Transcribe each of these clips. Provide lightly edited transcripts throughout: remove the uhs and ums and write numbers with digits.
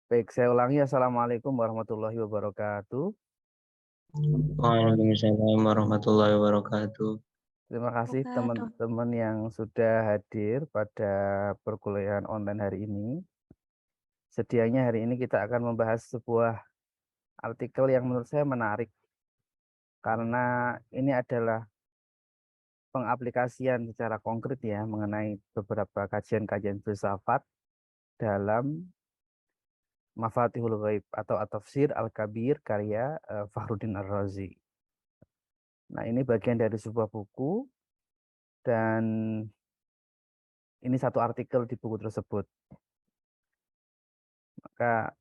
Baik, saya ulangi. Assalamualaikum warahmatullahi wabarakatuh. Waalaikumsalam warahmatullahi wabarakatuh. Terima kasih Wabarakatuh. teman-teman yang sudah hadir pada perkuliahan online hari ini. Sedianya hari ini kita akan membahas sebuah artikel yang menurut saya menarik karena ini adalah pengaplikasian secara konkret ya mengenai beberapa kajian-kajian filsafat dalam Mafatihul Ghaib atau At-Tafsir Al-Kabir karya Fakhruddin Ar-Razi. Nah, ini bagian dari sebuah buku dan ini satu artikel di buku tersebut. Maka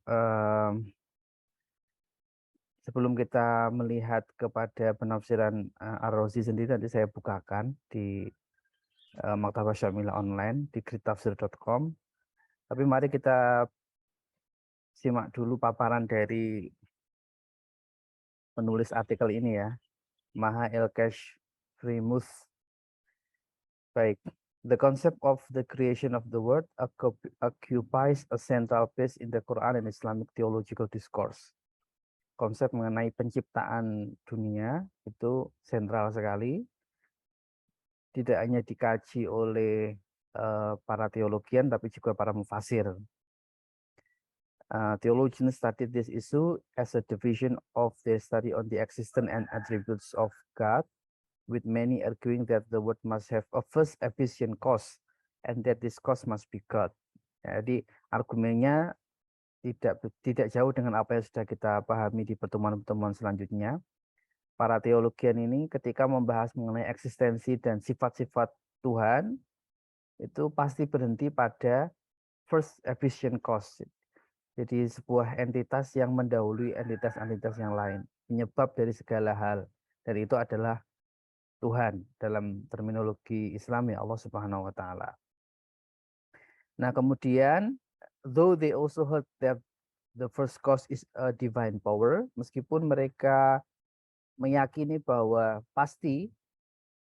sebelum kita melihat kepada penafsiran Ar-Razi sendiri, nanti saya bukakan di Maktabah Syamilah online di gridtafsir.com. Tapi mari kita simak dulu paparan dari penulis artikel ini ya, Maha Elkesh Frimuth. Baik. The concept of the creation of the world occupies a central place in the Quran and Islamic theological discourse. Konsep mengenai penciptaan dunia itu sentral sekali. Tidak hanya dikaji oleh para teologian, tapi juga para mufasir. Theologians studied this issue as a division of their study on the existence and attributes of God, with many arguing that the word must have a first efficient cause and that this cause must be God. Jadi argumennya tidak jauh dengan apa yang sudah kita pahami di pertemuan-pertemuan selanjutnya. Para teologian ini ketika membahas mengenai eksistensi dan sifat-sifat Tuhan itu pasti berhenti pada first efficient cause. Jadi sebuah entitas yang mendahului entitas-entitas yang lain, penyebab dari segala hal. Dan itu adalah Tuhan dalam terminologi Islam ya, Allah Subhanahu wa taala. Nah, kemudian though they also heard that the first cause is a divine power, meskipun mereka meyakini bahwa pasti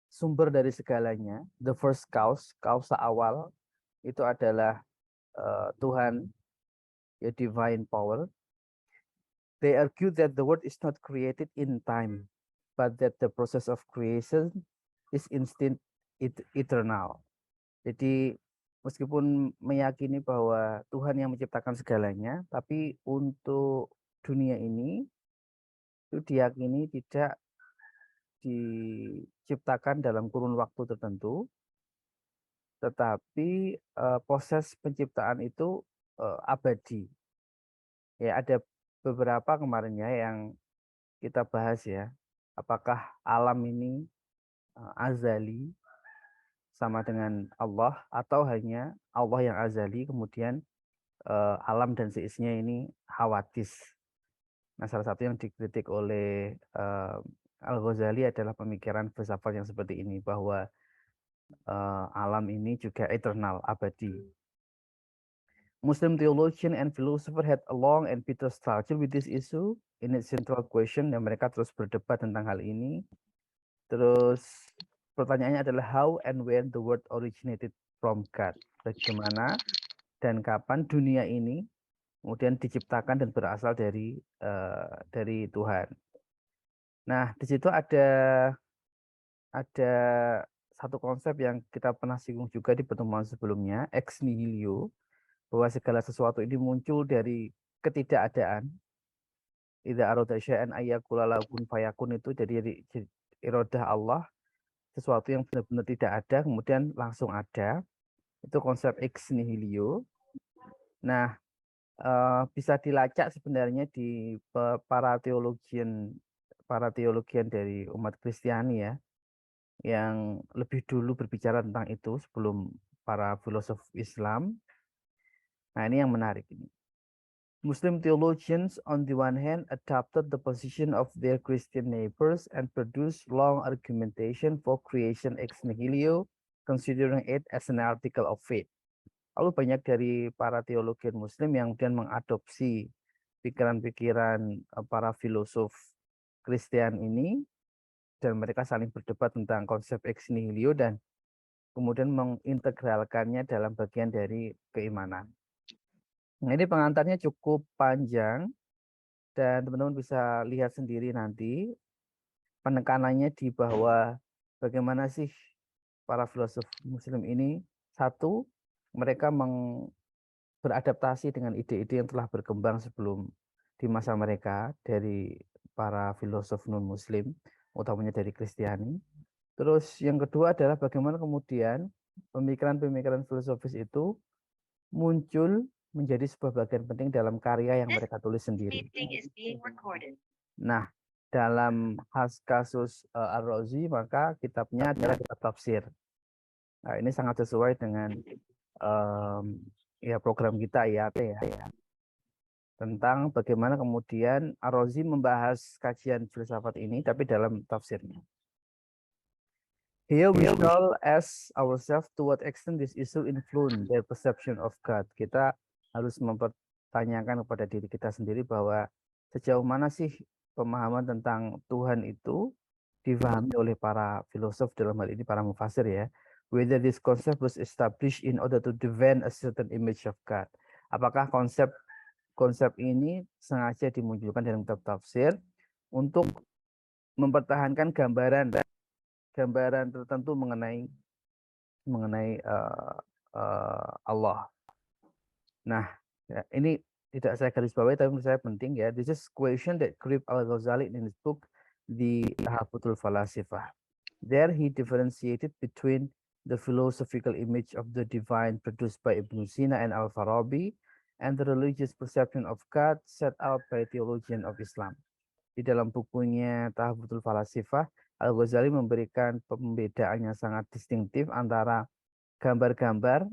sumber dari segalanya, the first cause, kausa awal itu adalah Tuhan, ya, divine power. They argue that the world is not created in time, but that the process of creation is instant eternal. Jadi meskipun meyakini bahwa Tuhan yang menciptakan segalanya, tapi untuk dunia ini itu diyakini tidak diciptakan dalam kurun waktu tertentu, tetapi proses penciptaan itu abadi. Ya, ada beberapa kemarinnya yang kita bahas ya, apakah alam ini azali sama dengan Allah atau hanya Allah yang azali kemudian alam dan seisinya ini hawadis. Nah, salah satu yang dikritik oleh Al-Ghazali adalah pemikiran filsafat yang seperti ini, bahwa alam ini juga eternal, abadi. Muslim theologian and philosopher had a long and bitter struggle with this issue in its central question, dan mereka terus berdebat tentang hal ini. Terus pertanyaannya adalah how and when the word originated from God. Bagaimana dan kapan dunia ini kemudian diciptakan dan berasal dari Tuhan. Nah, di situ ada satu konsep yang kita pernah singgung juga di pertemuan sebelumnya, ex nihilo, bahwa segala sesuatu ini muncul dari ketidakadaan. Idza arada syai'an ayyakula lahu kun fayakun, itu jadi iradah Allah, sesuatu yang benar-benar tidak ada kemudian langsung ada. Itu konsep ex nihilo. Nah, bisa dilacak sebenarnya di para teologian dari umat Kristiani ya, yang lebih dulu berbicara tentang itu sebelum para filosof Islam. Nah, ini yang menarik ini. Muslim theologians on the one hand adopted the position of their Christian neighbors and produced long argumentation for creation ex nihilo, considering it as an article of faith. Lalu banyak dari para teologian Muslim yang kemudian mengadopsi pikiran-pikiran para filosof Kristen ini, dan mereka saling berdebat tentang konsep ex nihilo dan kemudian mengintegralkannya dalam bagian dari keimanan. Nah, ini pengantarnya cukup panjang dan teman-teman bisa lihat sendiri nanti penekanannya di bahwa bagaimana sih para filosof muslim ini, satu, mereka beradaptasi dengan ide-ide yang telah berkembang sebelum di masa mereka dari para filosof non-muslim, utamanya dari Kristiani. Terus yang kedua adalah bagaimana kemudian pemikiran-pemikiran filosofis itu muncul menjadi sebuah bagian penting dalam karya yang mereka tulis sendiri. Nah, dalam kasus Ar-Razi, maka kitabnya adalah kitab tafsir. Nah, ini sangat sesuai dengan ya program kita IAT ya, tentang bagaimana kemudian Ar-Razi membahas kajian filsafat ini, tapi dalam tafsirnya. Here we shall ask ourselves to what extent this issue influence their perception of God. Kita harus mempertanyakan kepada diri kita sendiri bahwa sejauh mana sih pemahaman tentang Tuhan itu difahami oleh para filosof, dalam hal ini para mufasir ya. Whether this concept was established in order to defend a certain image of God. Apakah konsep ini sengaja dimunculkan dalam kitab tafsir untuk mempertahankan gambaran tertentu mengenai Allah. Nah, ya, ini tidak saya garis bawahi, tapi menurut saya penting ya. This is question that Qarib Al-Ghazali in his book The Tahafutul Falasifah. There he differentiated between the philosophical image of the divine produced by Ibn Sina and Al-Farabi and the religious perception of God set out by theologian of Islam. Di dalam bukunya Tahafutul Falasifah, Al-Ghazali memberikan pembedaannya sangat distintif antara gambar-gambar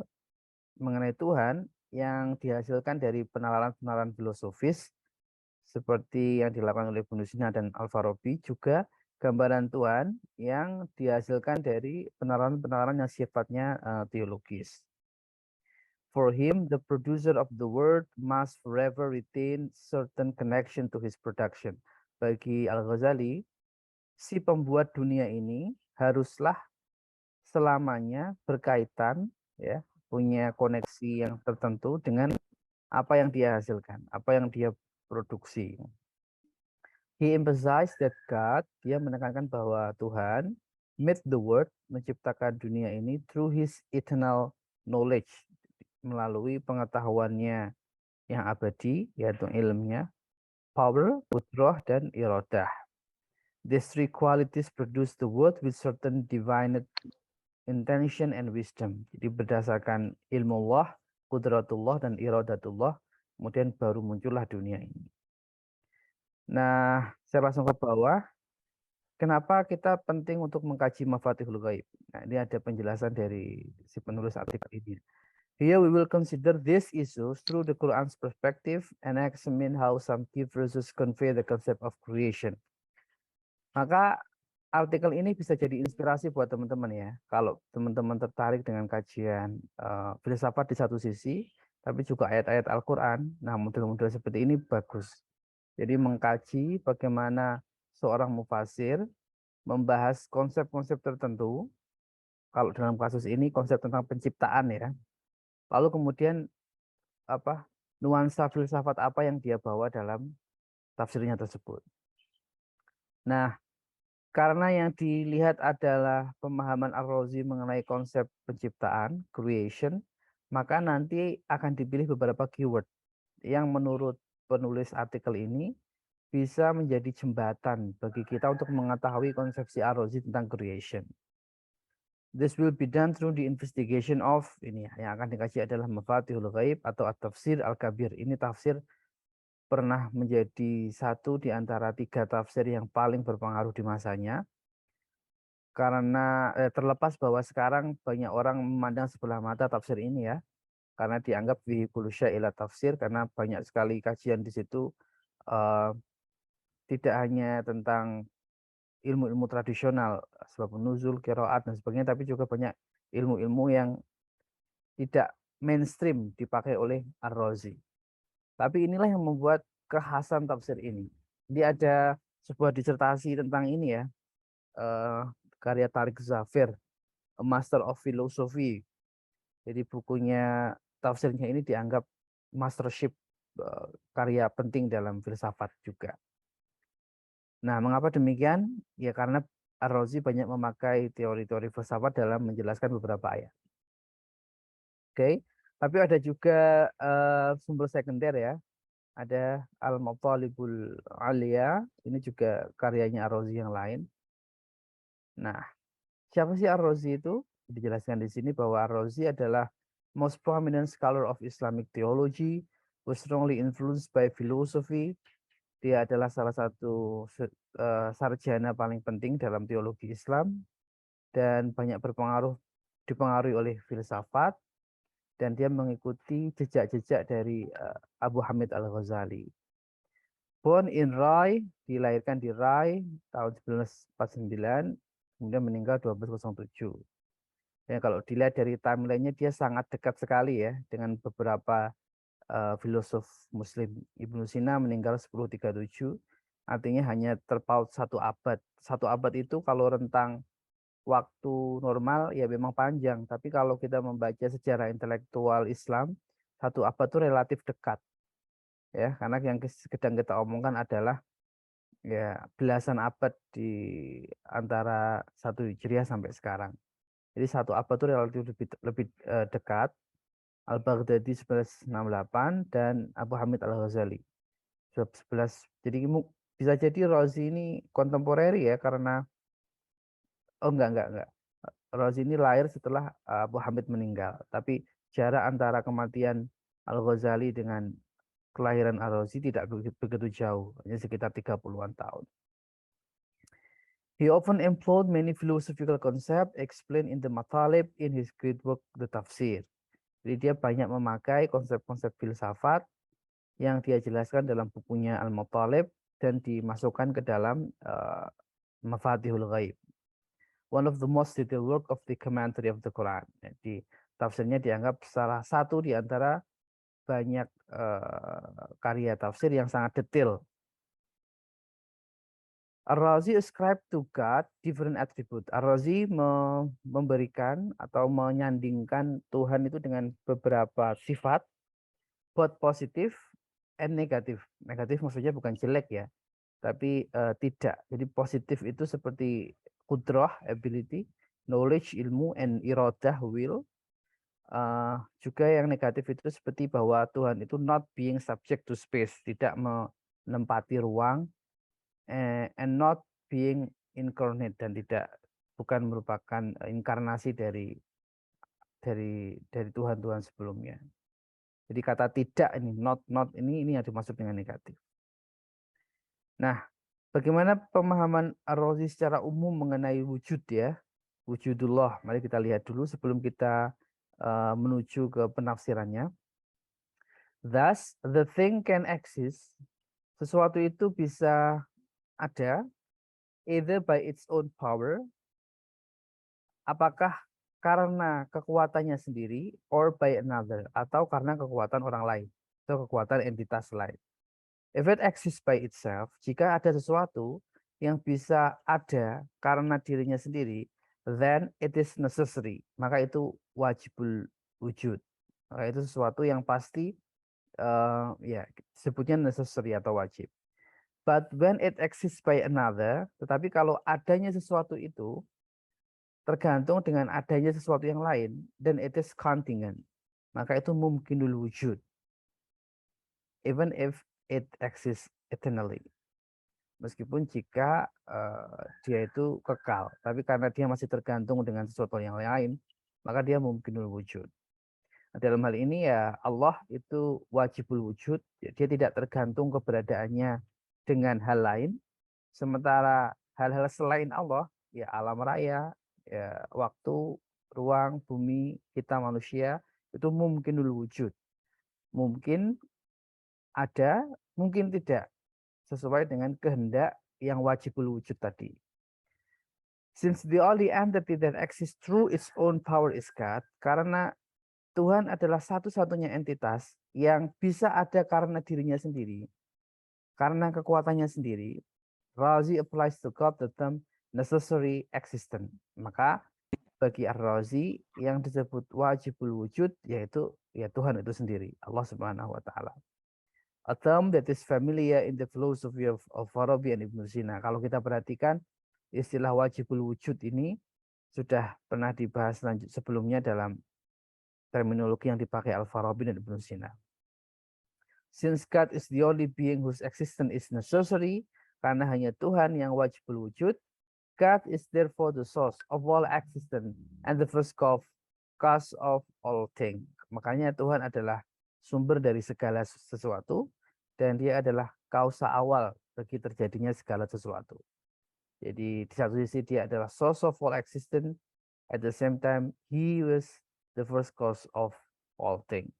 mengenai Tuhan yang dihasilkan dari penalaran-penalaran filosofis seperti yang dilakukan oleh Ibnu Sina dan Al-Farabi, juga gambaran Tuhan yang dihasilkan dari penalaran-penalaran yang sifatnya teologis. For him, the producer of the world must forever retain certain connection to his production. Bagi Al-Ghazali, si pembuat dunia ini haruslah selamanya berkaitan, ya, punya koneksi yang tertentu dengan apa yang dia hasilkan, apa yang dia produksi. He emphasized that God, dia menekankan bahwa Tuhan made the world, menciptakan dunia ini through his eternal knowledge, melalui pengetahuannya yang abadi, yaitu ilmunya, power, qudrah, dan iradah. These three qualities produce the world with certain divine intention and wisdom. Jadi berdasarkan ilmu Allah, qudratullah, dan iradatullah, kemudian baru muncullah dunia ini. Nah, saya langsung ke bawah. Kenapa kita penting untuk mengkaji Mafatihul Ghaib? Nah, ini ada penjelasan dari si penulis artikel ini. Here we will consider these issues through the Quran's perspective and examine how some key verses convey the concept of creation. Maka artikel ini bisa jadi inspirasi buat teman-teman ya. Kalau teman-teman tertarik dengan kajian filsafat di satu sisi, tapi juga ayat-ayat Al-Quran, nah model-model seperti ini bagus. Jadi mengkaji bagaimana seorang mufasir membahas konsep-konsep tertentu. Kalau dalam kasus ini konsep tentang penciptaan ya. Lalu kemudian nuansa filsafat apa yang dia bawa dalam tafsirnya tersebut. Nah, karena yang dilihat adalah pemahaman Ar-Razi mengenai konsep penciptaan, creation, maka nanti akan dipilih beberapa keyword yang menurut penulis artikel ini bisa menjadi jembatan bagi kita untuk mengetahui konsepsi Ar-Razi tentang creation. This will be done through the investigation of, ini yang akan dikaji adalah Mafatihul Ghaib atau At-Tafsir Al-Kabir. Ini tafsir pernah menjadi satu di antara 3 tafsir yang paling berpengaruh di masanya. Karena terlepas bahwa sekarang banyak orang memandang sebelah mata tafsir ini ya, karena dianggap vihikul ila tafsir, karena banyak sekali kajian di situ tidak hanya tentang ilmu-ilmu tradisional, sebab nuzul, qiraat dan sebagainya, tapi juga banyak ilmu-ilmu yang tidak mainstream dipakai oleh Ar-Razi. Tapi inilah yang membuat kekhasan tafsir ini. Dia ada sebuah disertasi tentang ini ya, karya Tariq Zafir, A Master of Philosophy. Jadi bukunya, tafsirnya ini dianggap mastership karya penting dalam filsafat juga. Nah, mengapa demikian? Ya karena Ar-Razi banyak memakai teori-teori filsafat dalam menjelaskan beberapa ayat. Oke, tapi ada juga sumber sekunder ya. Ada Al-Matalibul Alia, ini juga karyanya Ar-Razi yang lain. Nah, siapa sih Ar-Razi itu? Dijelaskan di sini bahwa Ar-Razi adalah most prominent scholar of Islamic theology, was strongly influenced by philosophy. Dia adalah salah satu sarjana paling penting dalam teologi Islam dan banyak dipengaruhi oleh filsafat, dan dia mengikuti jejak-jejak dari Abu Hamid Al-Ghazali. Born in Rai, dilahirkan di Rai tahun 1949, kemudian meninggal 1207. Ya, kalau dilihat dari timelinenya dia sangat dekat sekali ya dengan beberapa filosof Muslim. Ibnu Sina meninggal 1037, artinya hanya terpaut 1 abad. 1 abad itu kalau rentang waktu normal ya memang panjang, tapi kalau kita membaca sejarah intelektual Islam, 1 abad itu relatif dekat ya, karena yang sedang kita omongkan adalah ya belasan abad di antara 1 Hijriah sampai sekarang. Jadi 1 abad itu relatif lebih dekat. Al-Baghdadi 1168 dan Abu Hamid Al-Ghazali 11. Jadi bisa jadi Razi ini kontemporeri ya, karena enggak. Razi ini lahir setelah Abu Hamid meninggal, tapi jarak antara kematian Al-Ghazali dengan kelahiran Ar-Razi tidak begitu jauh, hanya sekitar 30-an tahun. He often employed many philosophical concepts explained in the Matalib in his great work The Tafsir. Jadi dia banyak memakai konsep-konsep filsafat yang dia jelaskan dalam bukunya Al-Matalib dan dimasukkan ke dalam Mafatihul Ghaib. One of the most detailed work of the commentary of the Quran. Jadi tafsirnya dianggap salah satu di antara banyak karya tafsir yang sangat detail. Ar-Razi ascribed to God different attribute. Ar-Razi memberikan atau menyandingkan Tuhan itu dengan beberapa sifat, both positif and negatif. Negatif maksudnya bukan jelek ya, tapi tidak. Jadi positif itu seperti kudrah, ability, knowledge, ilmu, and iradah, will. Juga yang negatif itu seperti bahwa Tuhan itu not being subject to space, tidak menempati ruang, and not being incarnate, dan bukan merupakan inkarnasi dari Tuhan-Tuhan sebelumnya. Jadi kata tidak ini, not ini yang dimaksud dengan negatif. Nah, bagaimana pemahaman Ar-Razi secara umum mengenai wujud ya, wujudullah? Mari kita lihat dulu sebelum kita menuju ke penafsirannya. Thus, the thing can exist. Sesuatu itu bisa ada, either by its own power, apakah karena kekuatannya sendiri, or by another, atau karena kekuatan orang lain, atau kekuatan entitas lain. If it exists by itself, jika ada sesuatu yang bisa ada karena dirinya sendiri, then it is necessary. Maka itu wajibul wujud. Maka itu sesuatu yang pasti, ya sebutnya necessary atau wajib. But when it exists by another, tetapi kalau adanya sesuatu itu tergantung dengan adanya sesuatu yang lain, then it is contingent. Maka itu mumkinul wujud. Even if it exists eternally. Meskipun jika dia itu kekal, tapi karena dia masih tergantung dengan sesuatu yang lain, maka dia mumkinul wujud. Nah, dalam hal ini ya Allah itu wajibul wujud, dia tidak tergantung keberadaannya dengan hal lain, sementara hal-hal selain Allah, ya alam raya, ya waktu, ruang, bumi, kita manusia, itu mumkinul wujud. Mungkin ada, mungkin tidak, sesuai dengan kehendak yang wajibul wujud tadi. Since the only entity that exists through its own power is God, karena Tuhan adalah satu-satunya entitas yang bisa ada karena dirinya sendiri, karena kekuatannya sendiri, Razi applies to God the term necessary existence. Maka bagi Ar-Razi yang disebut wajibul wujud yaitu ya Tuhan itu sendiri, Allah Subhanahu wa taala. A term that is familiar in the philosophy of Farabi and Ibnu Sina. Kalau kita perhatikan istilah wajibul wujud ini sudah pernah dibahas sebelumnya dalam terminologi yang dipakai Al-Farabi dan Ibnu Sina. Since God is the only being whose existence is necessary, karena hanya Tuhan yang wajibul wujud, God is therefore the source of all existence and the first cause of all things. Makanya Tuhan adalah sumber dari segala sesuatu dan dia adalah kausa awal bagi terjadinya segala sesuatu. Jadi di satu sisi dia adalah source of all existence, at the same time he was the first cause of all things.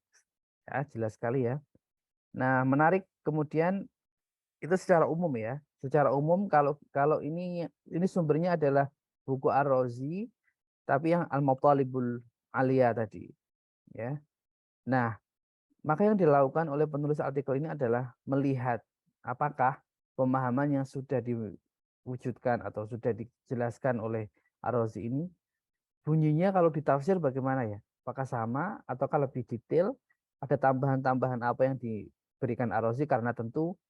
Ya, jelas sekali ya. Nah, menarik kemudian itu secara umum ya. Secara umum kalau ini sumbernya adalah buku Ar-Razi tapi yang Al-Matalibul Aliyah tadi ya. Nah, maka yang dilakukan oleh penulis artikel ini adalah melihat apakah pemahaman yang sudah diwujudkan atau sudah dijelaskan oleh Ar-Razi ini bunyinya kalau ditafsir bagaimana ya? Apakah sama ataukah lebih detail? Ada tambahan-tambahan apa yang diberikan Ar-Razi karena tentu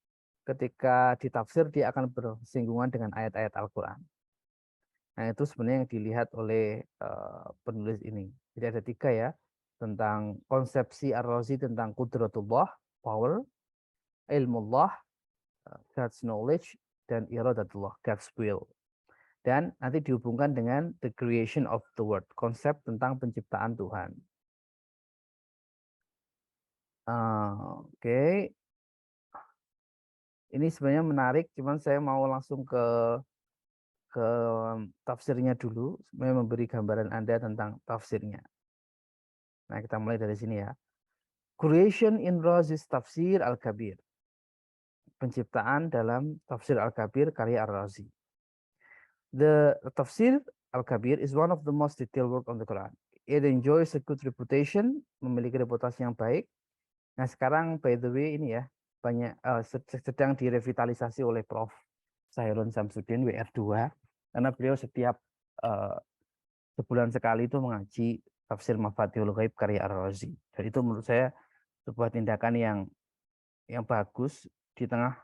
ketika ditafsir dia akan bersinggungan dengan ayat-ayat Al-Quran. Nah itu sebenarnya yang dilihat oleh penulis ini. Jadi ada 3 ya, tentang konsepsi Ar-Razi tentang Qudratullah, power, ilmullah, God's knowledge, dan iradatullah, God's will. Dan nanti dihubungkan dengan the creation of the world, konsep tentang penciptaan Tuhan. Oke. Ini sebenarnya menarik, cuman saya mau langsung ke tafsirnya dulu, supaya memberi gambaran Anda tentang tafsirnya. Nah, kita mulai dari sini ya. Creation in Razi's Tafsir Al-Kabir. Penciptaan dalam Tafsir Al-Kabir karya Ar-Razi. The Tafsir Al-Kabir is one of the most detailed work on the Quran. It enjoys a good reputation, memiliki reputasi yang baik. Nah, sekarang by the way ini ya, banyak sedang direvitalisasi oleh Prof. Sairun Samsudin WR2 karena beliau setiap sebulan sekali itu mengaji tafsir Mafatihul Ghaib karya Ar-Razi. Dan itu menurut saya sebuah tindakan yang bagus di tengah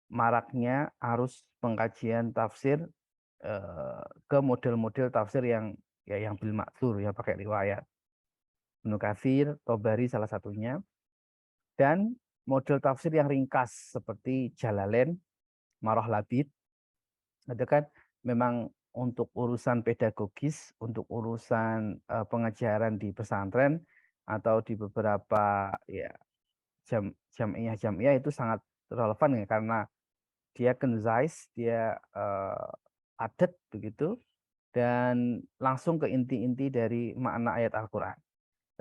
maraknya arus pengkajian tafsir ke model-model tafsir yang bil ma'thur, yang pakai riwayat. Ibnu Katsir, Tobari salah satunya. Dan model tafsir yang ringkas seperti Jalalain, Marah Labid. Itu kan memang untuk urusan pedagogis, untuk urusan pengajaran di pesantren atau di beberapa ya jamiah itu sangat relevan ya, karena dia concise, dia padat begitu dan langsung ke inti-inti dari makna ayat Al-Qur'an.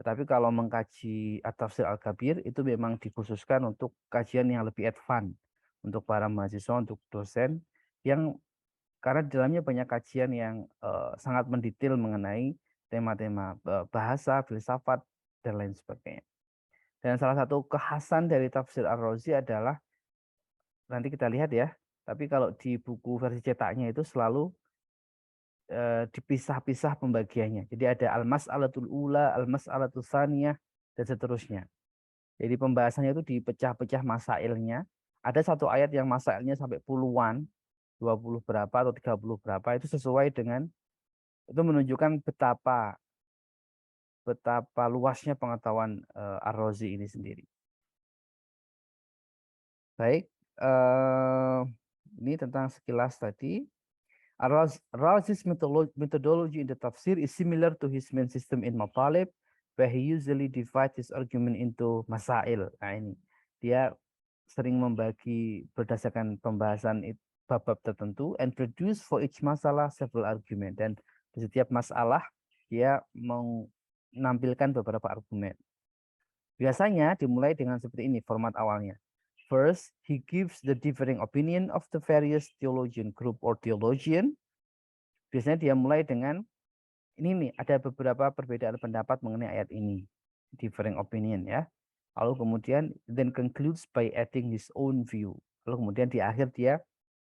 Tetapi kalau mengkaji At-Tafsir Al-Kabir itu memang dikhususkan untuk kajian yang lebih advance untuk para mahasiswa, untuk dosen yang karena di dalamnya banyak kajian yang sangat mendetail mengenai tema-tema bahasa, filsafat, dan lain sebagainya. Dan salah satu kekhasan dari tafsir Ar-Razi adalah, nanti kita lihat ya, tapi kalau di buku versi cetaknya itu selalu dipisah-pisah pembagiannya. Jadi ada al-mas'alatul ula, al-mas'alatul tsaniyah, dan seterusnya. Jadi pembahasannya itu dipecah-pecah masailnya. Ada satu ayat yang masailnya sampai puluhan, 20 berapa atau 30 berapa, itu sesuai dengan, itu menunjukkan betapa luasnya pengetahuan Ar-Razi ini sendiri. Baik, ini tentang sekilas tadi. Ar-Razi's methodology in the tafsir is similar to his main system in Matalib, where he usually divides his argument into masail. Nah ini, dia sering membagi berdasarkan pembahasan bab-bab tertentu and produce for each masalah several argument. Dan di setiap masalah dia menampilkan beberapa argumen. Biasanya dimulai dengan seperti ini format awalnya. First, he gives the differing opinion of the various theologian group or theologian. Biasanya dia mulai dengan ini nih, ada beberapa perbedaan pendapat mengenai ayat ini. Differing opinion ya. Lalu kemudian then concludes by adding his own view. Lalu kemudian di akhir dia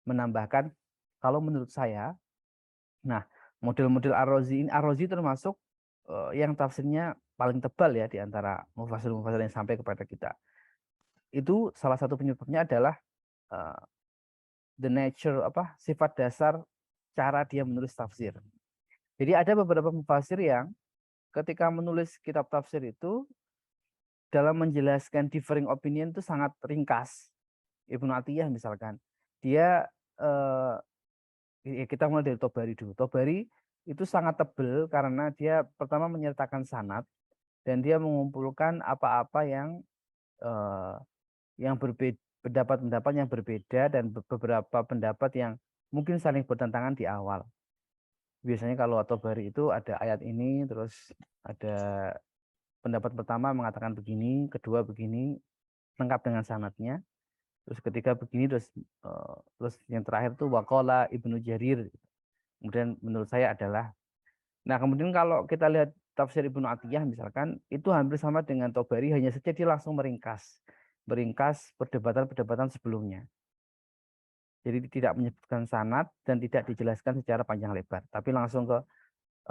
menambahkan kalau menurut saya. Nah, Model-model Ar-Razi ini, Ar-Razi termasuk yang tafsirnya paling tebal ya di antara mufasir-mufasir yang sampai kepada kita. Itu salah satu penyebabnya adalah uh, the nature sifat dasar cara dia menulis tafsir. Jadi ada beberapa mufasir yang ketika menulis kitab tafsir itu dalam menjelaskan differing opinion itu sangat ringkas. Ibnu Atiyah misalkan, dia kita mulai dari Tobari dulu. Tobari itu sangat tebel karena dia pertama menyertakan sanad dan dia mengumpulkan apa-apa yang berbeda, pendapat-pendapat yang berbeda dan beberapa pendapat yang mungkin saling bertentangan di awal. Biasanya kalau Tobari itu ada ayat ini, terus ada pendapat pertama mengatakan begini, kedua begini, lengkap dengan sanadnya. Terus ketiga begini, terus yang terakhir tuh waqala Ibnu Jarir. Kemudian menurut saya adalah, nah kemudian kalau kita lihat tafsir Ibnu Atiyah misalkan, itu hampir sama dengan Tobari, hanya saja dia langsung meringkas perdebatan-perdebatan sebelumnya. Jadi tidak menyebutkan sanad dan tidak dijelaskan secara panjang lebar, tapi langsung ke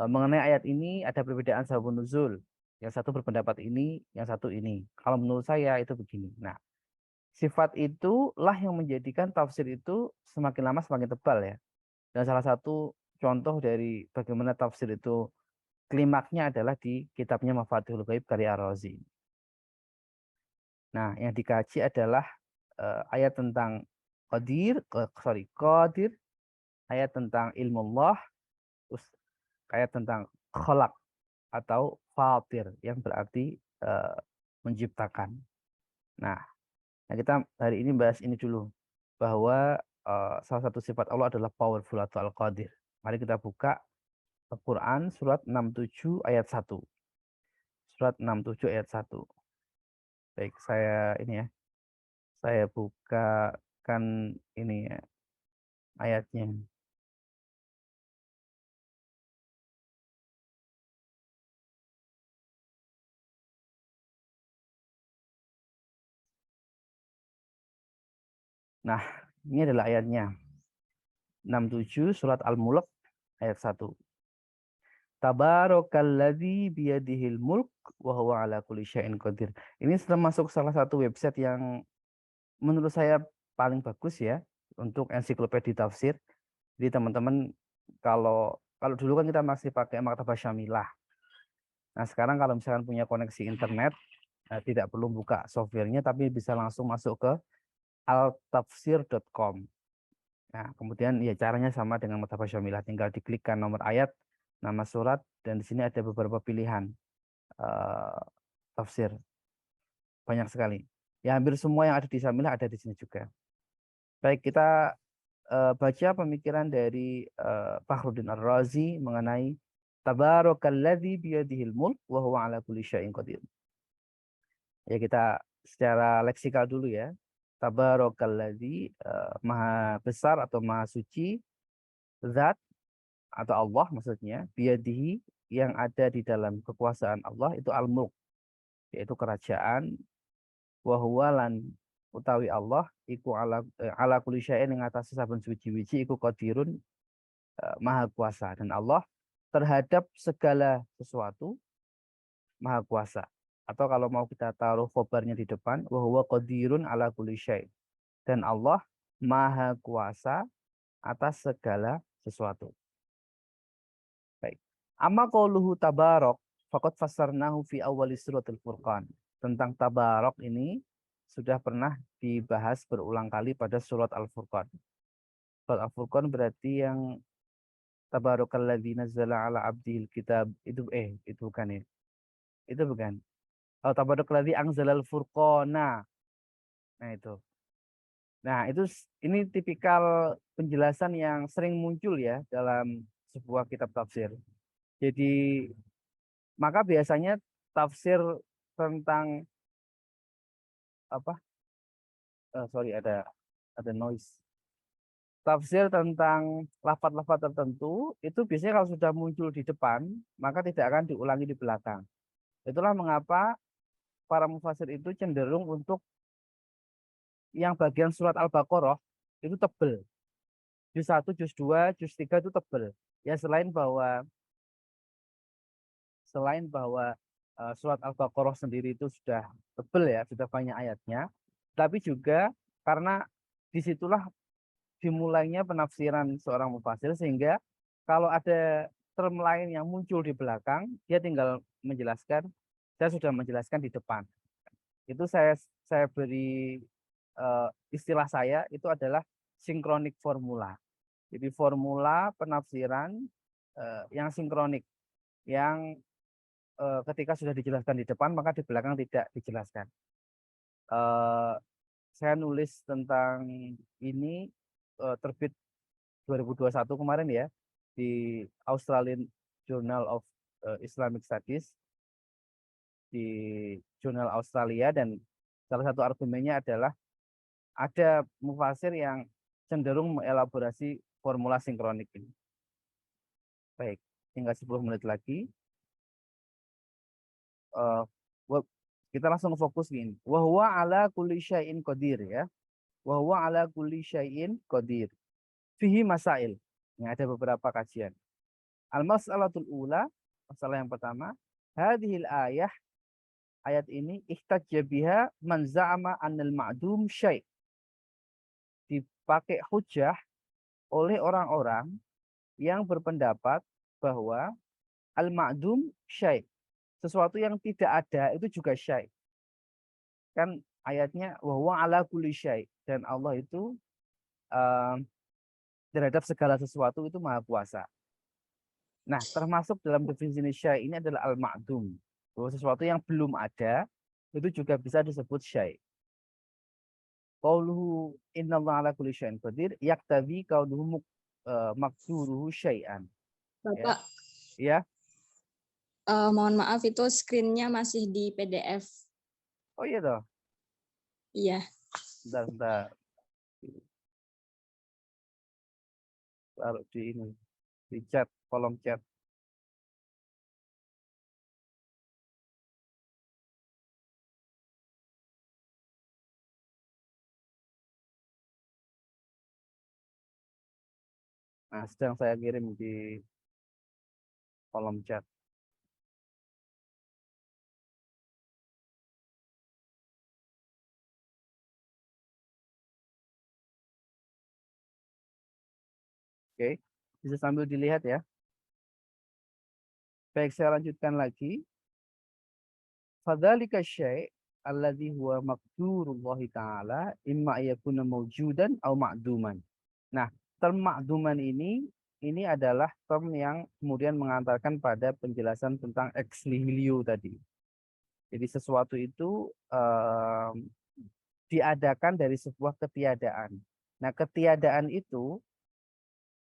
mengenai ayat ini ada perbedaan sababun nuzul. Yang satu berpendapat ini, yang satu ini. Kalau menurut saya itu begini. Nah, sifat itulah yang menjadikan tafsir itu semakin lama semakin tebal ya. Dan salah satu contoh dari bagaimana tafsir itu klimaknya adalah di kitabnya Mafatihul Ghaib karya Ar-Razi. Nah, yang dikaji adalah ayat tentang qadir, ayat tentang ilmu Allah, terus ayat tentang khalaq atau fatir yang berarti menciptakan. Nah, kita hari ini bahas ini dulu bahwa salah satu sifat Allah adalah powerful atau al-qadir. Mari kita buka Al-Quran surat 67 ayat 1. Surat 67 ayat 1. Baik, saya ini ya. Saya bukakan ini ya, ayatnya. Nah, ini adalah ayatnya. 67 surat Al-Mulk ayat 1. Tabarakalladzi biyadihil mulk wa huwa ala kulli syai'in qadir. Ini termasuk salah satu website yang menurut saya paling bagus ya untuk ensiklopedia tafsir. Jadi teman-teman kalau dulu kan kita masih pakai Maktabah Syamilah. Nah, sekarang kalau misalkan punya koneksi internet, tidak perlu buka softwarenya tapi bisa langsung masuk ke altafsir.com. Nah, kemudian ya caranya sama dengan Maktabah Syamilah, tinggal diklikkan nomor ayat, nama surat, dan di sini ada beberapa pilihan tafsir. Banyak sekali. Ya hampir semua yang ada di Syamilah ada di sini juga. Baik, kita baca pemikiran dari Fakhruddin Ar-Razi mengenai Tabarakalladzi biyadihil mulk wa huwa ala kulli syai'in qadir. Ya kita secara leksikal dulu ya. Tabarakalladzi maha besar atau maha suci zat atau Allah maksudnya, biyadihi yang ada di dalam kekuasaan Allah itu al-mulk, yaitu kerajaan, wa huwa lan utawi Allah iku ala kulli syai'in ing atase saben suci-wiji iku qadirun maha kuasa, dan Allah terhadap segala sesuatu maha kuasa. Atau kalau mau kita taruh khobarnya di depan, wa huwa qadirun ala kulli syai', dan Allah maha kuasa atas segala sesuatu. Baik. Amma qauluhu tabarok faqad fassarnahu fi awwali suratul Furqan. Tentang tabarok ini sudah pernah dibahas berulang kali pada surat Al-Furqan. Surat Al-Furqan berarti yang tabarakalladzi nazzala ala abdihil kitab itu bukan ya. Itu bukan. Oh, tabarakalladzi anzalal furqana. Nah, itu. Nah, ini tipikal penjelasan yang sering muncul ya dalam sebuah kitab tafsir. Jadi maka biasanya tafsir tentang sorry ada noise. Tafsir tentang lafaz-lafaz tertentu itu biasanya kalau sudah muncul di depan, maka tidak akan diulangi di belakang. Itulah mengapa para mufasir itu cenderung untuk yang bagian surat Al-Baqarah itu tebel. Juz 1, juz 2, juz 3 itu tebel. Ya selain bahwa surat Al-Baqarah sendiri itu sudah tebel ya, sudah banyak ayatnya, tapi juga karena disitulah dimulainya penafsiran seorang mufasir, sehingga kalau ada term lain yang muncul di belakang, dia tinggal menjelaskan, saya sudah menjelaskan di depan. Itu saya beri istilah saya itu adalah sinkronik formula. Jadi formula penafsiran yang sinkronik, yang ketika sudah dijelaskan di depan maka di belakang tidak dijelaskan. Saya nulis tentang ini terbit 2021 kemarin ya di Australian Journal of Islamic Studies, di jurnal Australia, dan salah satu argumennya adalah ada mufasir yang cenderung mengelaborasi formula sinkronik ini. Baik, tinggal 10 menit lagi. Kita langsung fokus gini. Wa huwa ala kulli syai'in qadir ya. Wa huwa ala kulli syai'in qadir. Fihi masail. Ini ada beberapa kajian. Al-mas'alatul ula, masalah yang pertama, hadhil ayat ini ihtajja biha man za'ama annal ma'dum syai'. Dipakai hujah oleh orang-orang yang berpendapat bahwa al-ma'dum syai', sesuatu yang tidak ada itu juga syai'. Kan ayatnya wa huwa ala kulli syai', dan Allah itu terhadap segala sesuatu itu maha kuasa. Nah, termasuk dalam definisi syai' ini adalah al-ma'dum, bahwa sesuatu yang belum ada itu juga bisa disebut syai'. Qauluhu innallaha ala kulli syai'in qadir yaktabi qauluhu maqduruhu syai'an. Bapak, Ya. mohon maaf itu screen-nya masih di PDF. Oh iya toh. Iya. Bentar. Taruh di ini, di chat, kolom chat. Nah, sedang saya kirim di kolom chat. Oke, bisa sambil dilihat ya. Baik, saya lanjutkan lagi. Fadzalika syai' alladzi huwa maqdurullahi ta'ala imma yakuna mawjudan aw ma'duman. Nah, term ma'duman ini adalah term yang kemudian mengantarkan pada penjelasan tentang ex nihilo tadi. Jadi sesuatu itu diadakan dari sebuah ketiadaan. Nah, ketiadaan itu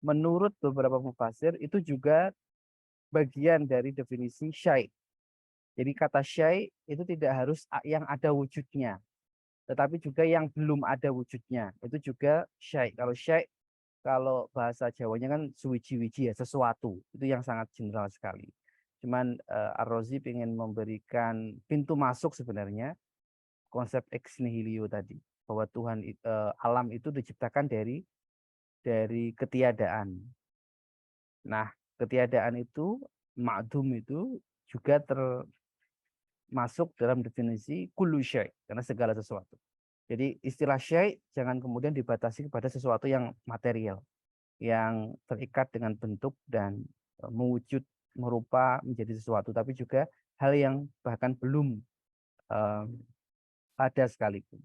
menurut beberapa mufasir itu juga bagian dari definisi syai'. Jadi kata syai' itu tidak harus yang ada wujudnya, tetapi juga yang belum ada wujudnya. Itu juga syai'. Kalau bahasa Jawanya kan suwiji-wiji ya, sesuatu. Itu yang sangat general sekali. Cuman Ar-Razi ingin memberikan pintu masuk sebenarnya konsep ex nihilo tadi, bahwa Tuhan alam itu diciptakan dari ketiadaan. Nah, ketiadaan itu, ma'dum itu juga termasuk dalam definisi kullu syai', karena segala sesuatu. Jadi istilah syai' jangan kemudian dibatasi kepada sesuatu yang material, yang terikat dengan bentuk dan mewujud, merupa, menjadi sesuatu, tapi juga hal yang bahkan belum ada sekalipun.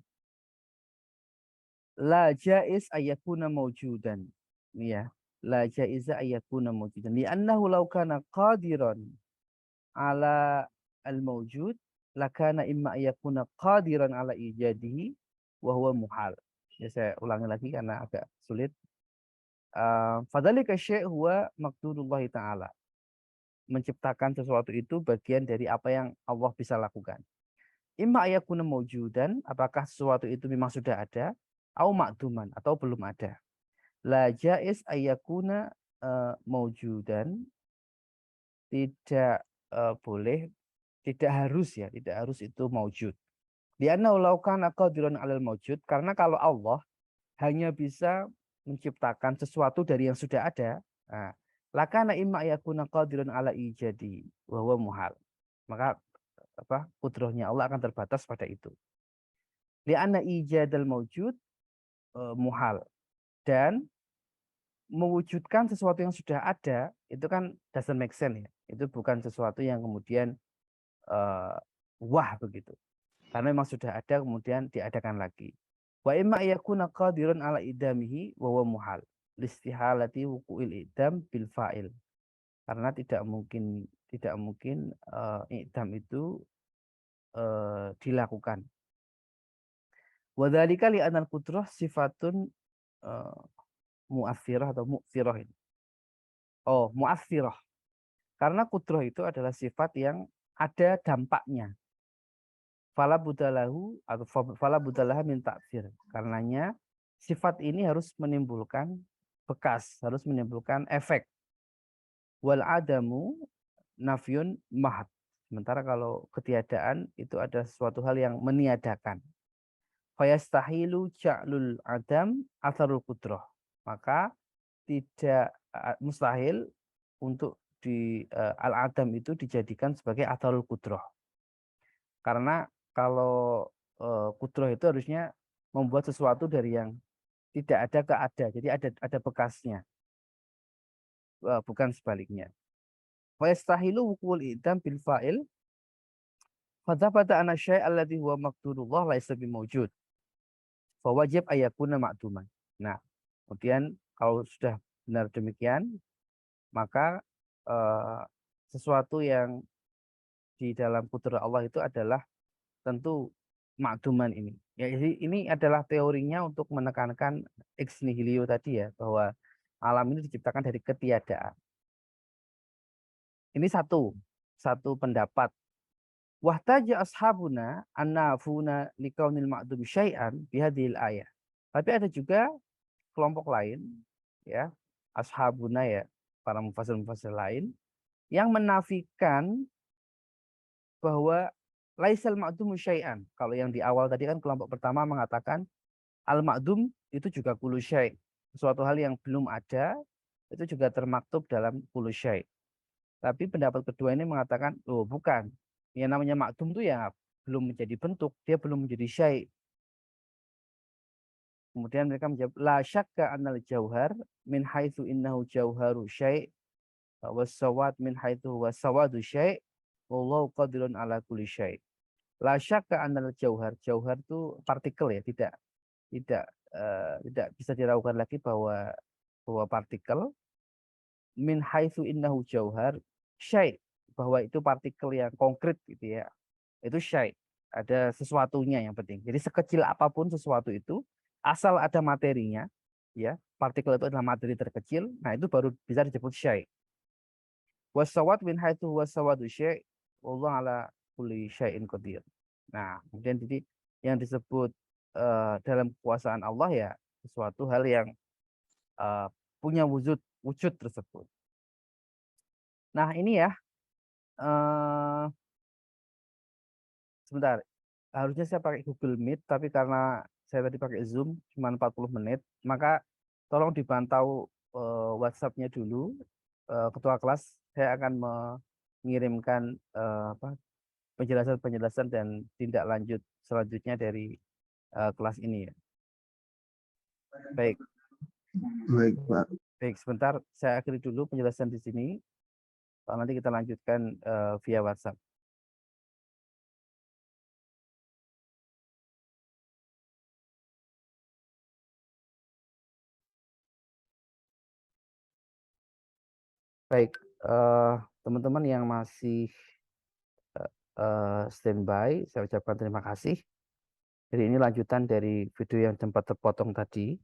La jaiz ayakuna mawjudan. Ya, la jaiza ayakuna mawjudan. Li'annahu law kana qadiran ala al-mawjud lakana imma ayakuna qadiran ala ijadihi wa huwa muhal. Ya, saya ulangi lagi karena agak sulit. Fadzalika syai' huwa maqdurullahi ta'ala. Menciptakan sesuatu itu bagian dari apa yang Allah bisa lakukan. Imma ayakuna mawjudan, apakah sesuatu itu memang sudah ada, au ma'duman, atau belum ada. La jaiz ayakuna mawjudan, tidak boleh, tidak harus ya, tidak harus itu mawjud. Lianna law kana qadiran 'alal mawjud, karena kalau Allah hanya bisa menciptakan sesuatu dari yang sudah ada, nah, Lakana imma yakuna qadirun ala ijadi wa huwa muhal. Maka kudrahnya Allah akan terbatas pada itu. Li'anna ijadal mawjud muhal. Dan mewujudkan sesuatu yang sudah ada itu kan doesn't make sense ya. Itu bukan sesuatu yang kemudian wah begitu. Karena memang sudah ada kemudian diadakan lagi. Wa imma yakuna qadirun ala idamihi wa huwa muhal. Listihalati wuqu'il idam bil fa'il. Karena tidak mungkin idam itu dilakukan. Wa dzalika li anal qudrah sifatun mu'athirah atau mu'thirah ini. Oh, mu'athirah. Karena kudrah itu adalah sifat yang ada dampaknya. Fala budalahu atau fala budalaha min ta'thir. Karenanya sifat ini harus menimbulkan bekas, harus menimbulkan efek. Wal adamu nafyun mahad. Sementara kalau ketiadaan itu ada suatu hal yang meniadakan. Fayastahilu ja'lul adam atharul kudrah. Maka tidak mustahil untuk di al-adam itu dijadikan sebagai atharul kudrah. Karena kalau kudrah itu harusnya membuat sesuatu dari yang tidak ada ke ada. Jadi ada bekasnya. Bukan sebaliknya. Wa yastahilu wuqul idam bil fa'il. Fadzabata anna syai' alladhi huwa maqdurullah laisa bimawjud. Fa wajib ayakuna ma'duman. Nah, kemudian kalau sudah benar demikian, maka sesuatu yang di dalam kudrah Allah itu adalah tentu makduman ini. Ya, jadi ini adalah teorinya untuk menekankan ex nihilio tadi ya, bahwa alam ini diciptakan dari ketiadaan. Ini satu pendapat. Wahtaja ashabuna annafuna likaunil ma'dum syai'an bihadhil ayah. Tapi ada juga kelompok lain ya, ashabuna ya, para mufassir lain yang menafikan bahwa laisal ma'dum syai'an. Kalau yang di awal tadi kan kelompok pertama mengatakan al-ma'dum itu juga kullu syai'. Suatu hal yang belum ada itu juga termaktub dalam kullu syai'. Tapi pendapat kedua ini mengatakan, oh bukan. Yang namanya ma'dum itu ya belum menjadi bentuk, dia belum menjadi syai'. Kemudian mereka menjawab, la syakka annal jauhar min haitsu innahu jauharu syai' was-sawad min haitsu was-sawadu syai' wallahu qadirun ala kulli syai'. La syakka annal jauhar. Jauhar itu partikel ya, tidak bisa diragukan lagi bahwa partikel min haitsu innahu jauhar syai', bahwa itu partikel yang konkret gitu ya. Itu syai', ada sesuatunya yang penting. Jadi sekecil apapun sesuatu itu, asal ada materinya, ya, partikel itu adalah materi terkecil, nah itu baru bisa disebut syai'. Wasawat min haitsu wasawadu syai', wallahu ala kulli syai'in qadir. Nah, kemudian jadi yang disebut dalam kekuasaan Allah ya sesuatu hal yang punya wujud tersebut. Nah, ini ya sebentar. Harusnya saya pakai Google Meet, tapi karena saya tadi pakai Zoom cuma 40 menit, maka tolong dipantau WhatsApp-nya dulu. Ketua kelas, saya akan mengirimkan penjelasan-penjelasan dan tindak lanjut selanjutnya dari kelas ini ya. Baik. Baik, Pak. Baik, sebentar saya akhiri dulu penjelasan di sini. Nanti kita lanjutkan via WhatsApp. Baik, teman-teman yang masih standby, saya ucapkan terima kasih. Jadi ini lanjutan dari video yang sempat terpotong tadi.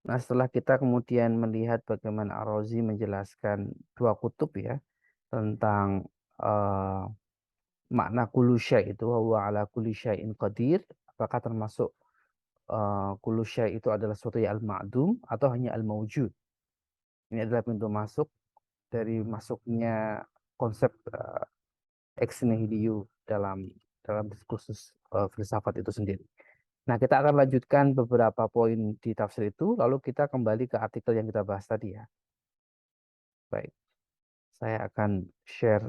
Nah, setelah kita kemudian melihat bagaimana Ar-Razi menjelaskan dua kutub ya tentang makna kullu syai' itu wa ala kulli syai'in qadir, apakah termasuk kullu syai' itu adalah sesuatu yang al-ma'dum atau hanya al-mawjud. Ini adalah pintu masuk dari masuknya konsep ex nihilio dalam diskursus filsafat itu sendiri. Nah, kita akan lanjutkan beberapa poin di tafsir itu, lalu kita kembali ke artikel yang kita bahas tadi ya. Baik, saya akan share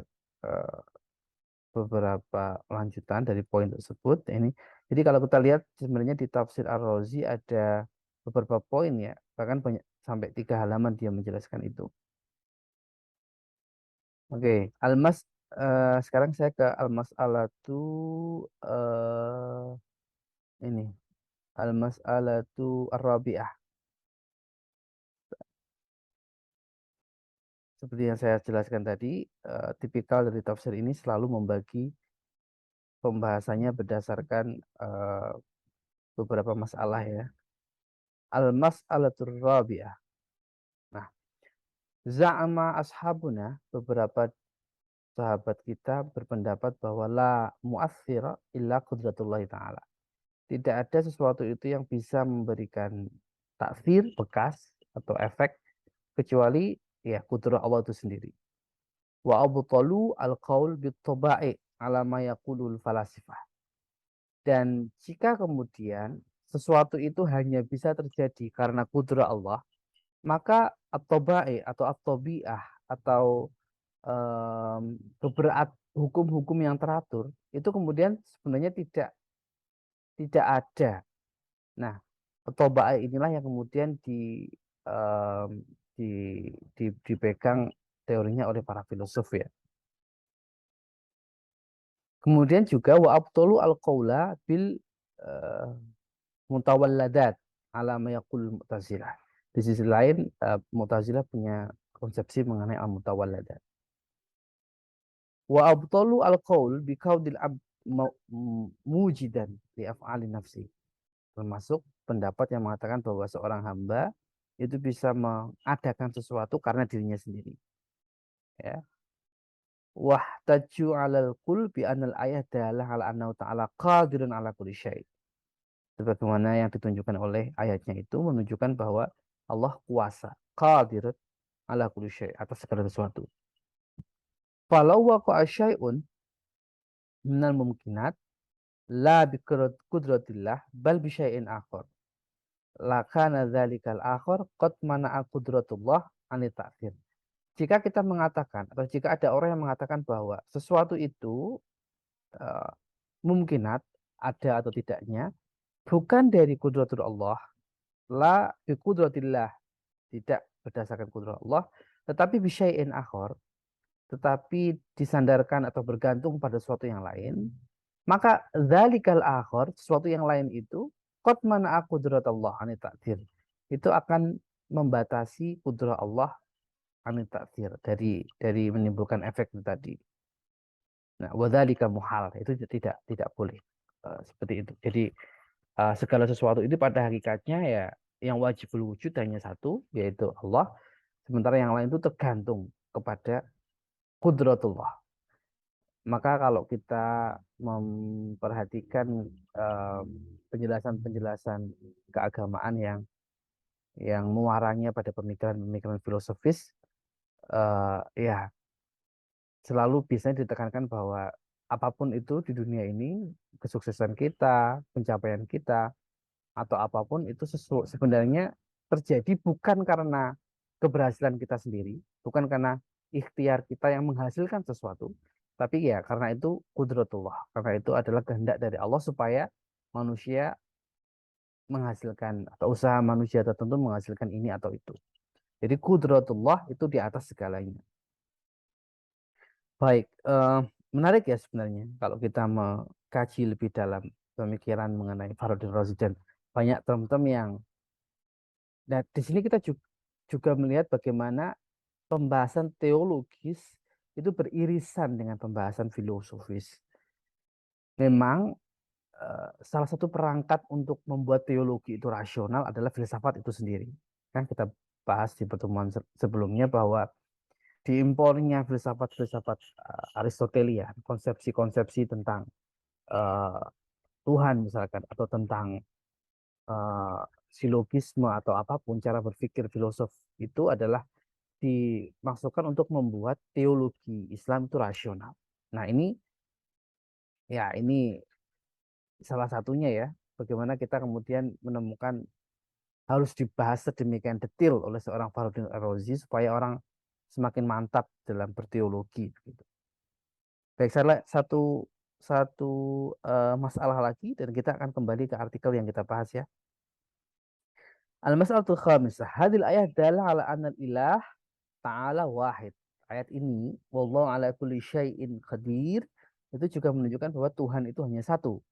beberapa lanjutan dari poin tersebut. Ini, jadi kalau kita lihat sebenarnya di Tafsir Ar-Razi ada beberapa poin ya, bahkan banyak sampai 3 halaman dia menjelaskan itu. Oke, sekarang saya ke Al-Mas'alatu ini Al-Mas'alatu Ar-Rabi'ah. Seperti yang saya jelaskan tadi, tipikal dari tafsir ini selalu membagi pembahasannya berdasarkan beberapa masalah ya. Al-Mas'alatur Rabi'ah. Nah, za'ama ashabuna, beberapa sahabat kita berpendapat bahwa la mu'athira illa qudratullahi ta'ala. Tidak ada sesuatu itu yang bisa memberikan taksir, bekas, atau efek, kecuali ya kudrah Allah itu sendiri. Wa abtalu al-qaul bit-taba'i ala ma yaqulul falasifah. Dan jika kemudian sesuatu itu hanya bisa terjadi karena kudrah Allah, maka at-taba'i atau at-tabi'ah atau hukum-hukum yang teratur itu kemudian sebenarnya tidak ada. Nah, at-taba'i inilah yang kemudian em, dipegang teorinya oleh para filosof ya. Kemudian juga wa abtulu al-qaula bil mutawalladat ala ma yaqul Mu'tazilah. Di sisi lain, Mu'tazilah punya konsepsi mengenai al-mutawalladat. Wa abtalu al-qaul bi qaudil mujidan li af'ali nafsi. Termasuk pendapat yang mengatakan bahwa seorang hamba itu bisa mengadakan sesuatu karena dirinya sendiri. Ya. Wahtaju 'alal qul bi anal ayat dalah ala annahu ta'ala qadirun ala kulli syai'. Sebagaimana yang ditunjukkan oleh ayatnya itu menunjukkan bahwa Allah kuasa, qadir ala kulli syai', atas segala sesuatu. Falau waqa'a syai'un minal mumkinat la bi qudratillah bal bi syai'in akhar. Lakana dzalikal akhar qad mana'a qudratullah anit ta'khir. Jika kita mengatakan atau jika ada orang yang mengatakan bahwa sesuatu itu mungkinat, ada atau tidaknya, bukan dari kudratul Allah, la bi qudratillah, tidak berdasarkan kudrat Allah, tetapi bisyai'in akhar, tetapi disandarkan atau bergantung pada sesuatu yang lain, maka dzalikal akhar, sesuatu yang lain itu qad mana'a qudrat Allah anit ta'thir. Itu akan membatasi kudrat Allah anit ta'thir, dari menimbulkan efek itu tadi. Nah, wadzalika muhal, itu tidak boleh seperti itu. Jadi segala sesuatu itu pada hakikatnya ya yang wajibul wujud hanya satu, yaitu Allah. Sementara yang lain itu tergantung kepada kudratullah. Maka kalau kita memperhatikan penjelasan-penjelasan keagamaan yang muaranya pada pemikiran-pemikiran filosofis, ya selalu biasanya ditekankan bahwa apapun itu di dunia ini, kesuksesan kita, pencapaian kita, atau apapun itu sebenarnya terjadi bukan karena keberhasilan kita sendiri, bukan karena ikhtiar kita yang menghasilkan sesuatu, tapi ya karena itu kudratullah, karena itu adalah kehendak dari Allah supaya manusia menghasilkan atau usaha manusia tertentu menghasilkan ini atau itu. Jadi kudratullah itu di atas segalanya. Baik, menarik ya sebenarnya kalau kita mengkaji lebih dalam pemikiran mengenai Fakhruddin Razi dan banyak term-term yang. Nah, di sini kita juga melihat bagaimana pembahasan teologis itu beririsan dengan pembahasan filosofis. Memang salah satu perangkat untuk membuat teologi itu rasional adalah filsafat itu sendiri. Kan kita bahas di pertemuan sebelumnya bahwa diimpornya filsafat-filsafat Aristotelian, konsepsi-konsepsi tentang Tuhan misalkan, atau tentang silogisme atau apapun, cara berpikir filosof itu adalah dimaksudkan untuk membuat teologi Islam itu rasional. Nah, ini salah satunya ya, bagaimana kita kemudian menemukan harus dibahas sedemikian detail oleh seorang Fakhruddin Ar-Razi supaya orang semakin mantap dalam berteologi. Gitu. Baik, satu masalah lagi dan kita akan kembali ke artikel yang kita bahas ya. Al-mas'alatul khamisah. Hadil ayat dalla ala anna ilah ta'ala wahid. Ayat ini, wallahu ala kulli syai'in qadir, itu juga menunjukkan bahwa Tuhan itu hanya satu.